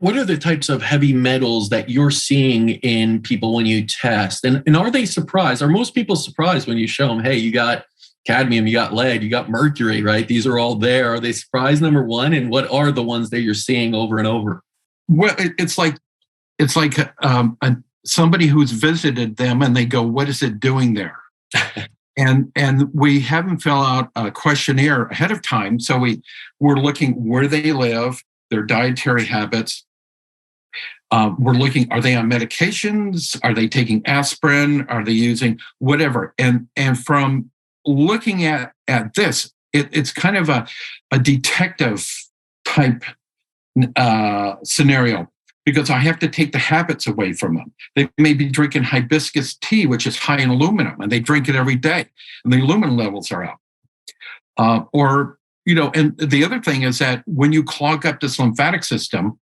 What are the types of heavy metals that you're seeing in people when you test? And are they surprised? Are most people surprised when you show them, hey, you got cadmium, you got lead, you got mercury, right? These are all there. Are they surprised, number one? And what are the ones that you're seeing over and over? Well, it's like somebody who's visited them and they go, "What is it doing there?" and we have them fill out a questionnaire ahead of time, so we're looking where they live, their dietary habits. We're looking, are they on medications? Are they taking aspirin? Are they using whatever? And from looking at this, it's kind of a detective type scenario, because I have to take the habits away from them. They may be drinking hibiscus tea, which is high in aluminum, and they drink it every day, and the aluminum levels are out. And the other thing is that when you clog up this lymphatic system,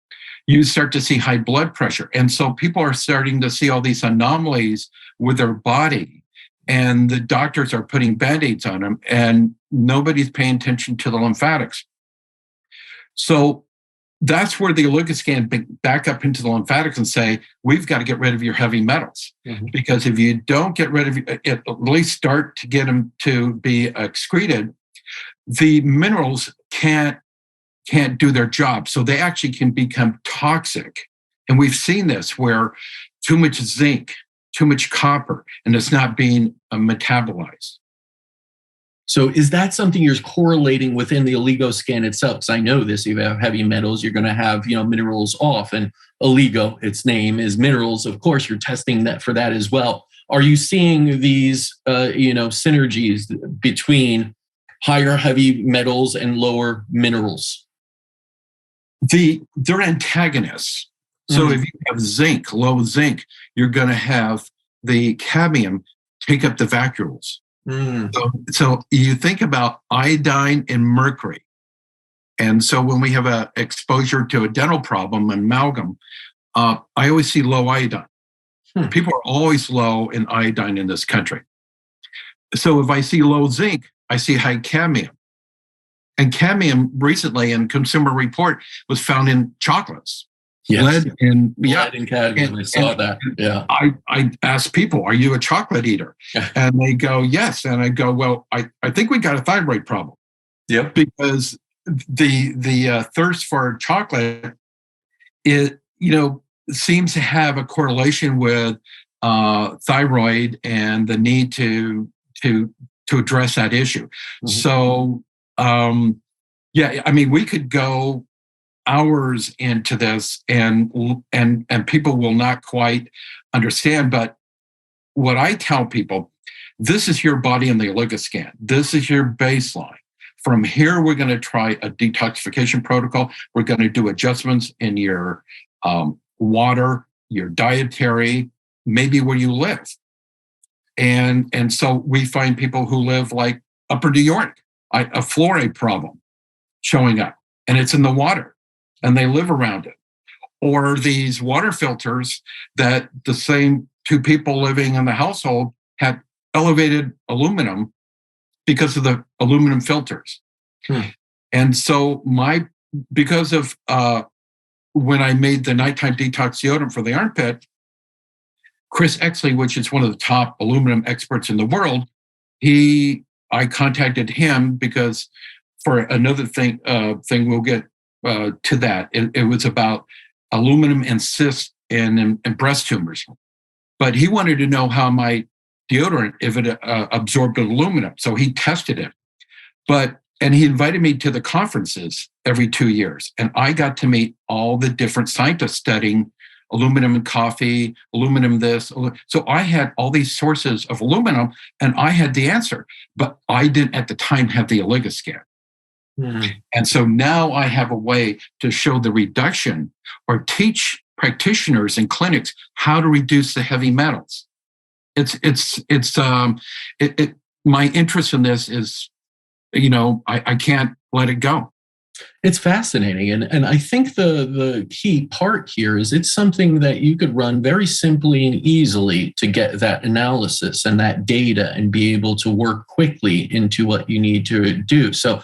you start to see high blood pressure. And so people are starting to see all these anomalies with their body, and the doctors are putting Band-Aids on them, and nobody's paying attention to the lymphatics. So that's where the Oligoscan back up into the lymphatics and say, we've got to get rid of your heavy metals. Mm-hmm. Because if you don't get rid of it, at least start to get them to be excreted, the minerals can't do their job. So they actually can become toxic. And we've seen this where too much zinc, too much copper, and it's not being metabolized. So is that something you're correlating within the Oligoscan itself? Because I know this, if you have heavy metals, you're going to have, minerals off, and Oligo, its name is minerals. Of course, you're testing that for that as well. Are you seeing these, synergies between higher heavy metals and lower minerals? They're antagonists. So if you have zinc, low zinc, you're going to have the cadmium take up the vacuoles. So you think about iodine and mercury. And so when we have an exposure to a dental problem, amalgam, I always see low iodine. People are always low in iodine in this country. So if I see low zinc, I see high cadmium. And cadmium recently in Consumer Report was found in chocolates. Yes. Lead and cadmium. I saw that. Yeah. I asked people, are you a chocolate eater? And they go, yes. And I go, well, I think we got a thyroid problem. Yep. Because the thirst for chocolate, seems to have a correlation with thyroid and the need to address that issue. Mm-hmm. So, we could go hours into this and people will not quite understand. But what I tell people, this is your body in the Oligoscan. This is your baseline. From here, we're going to try a detoxification protocol. We're going to do adjustments in your water, your dietary, maybe where you live. And so we find people who live like Upper New York, a fluoride problem showing up, and it's in the water, and they live around it. Or these water filters that the same two people living in the household have elevated aluminum because of the aluminum filters. And so because of when I made the nighttime detox deodorant for the armpit, Chris Exley, which is one of the top aluminum experts in the world, I contacted him because for another thing we'll get to that. It was about aluminum and cysts and breast tumors. But he wanted to know how my deodorant, if it absorbed aluminum. So he tested it. And he invited me to the conferences every 2 years. And I got to meet all the different scientists studying aluminum in coffee, aluminum this. So I had all these sources of aluminum, and I had the answer. But I didn't at the time have the Oligoscan. And so now I have a way to show the reduction or teach practitioners in clinics how to reduce the heavy metals. My interest in this is, I can't let it go. It's fascinating. And I think the key part here is it's something that you could run very simply and easily to get that analysis and that data and be able to work quickly into what you need to do. So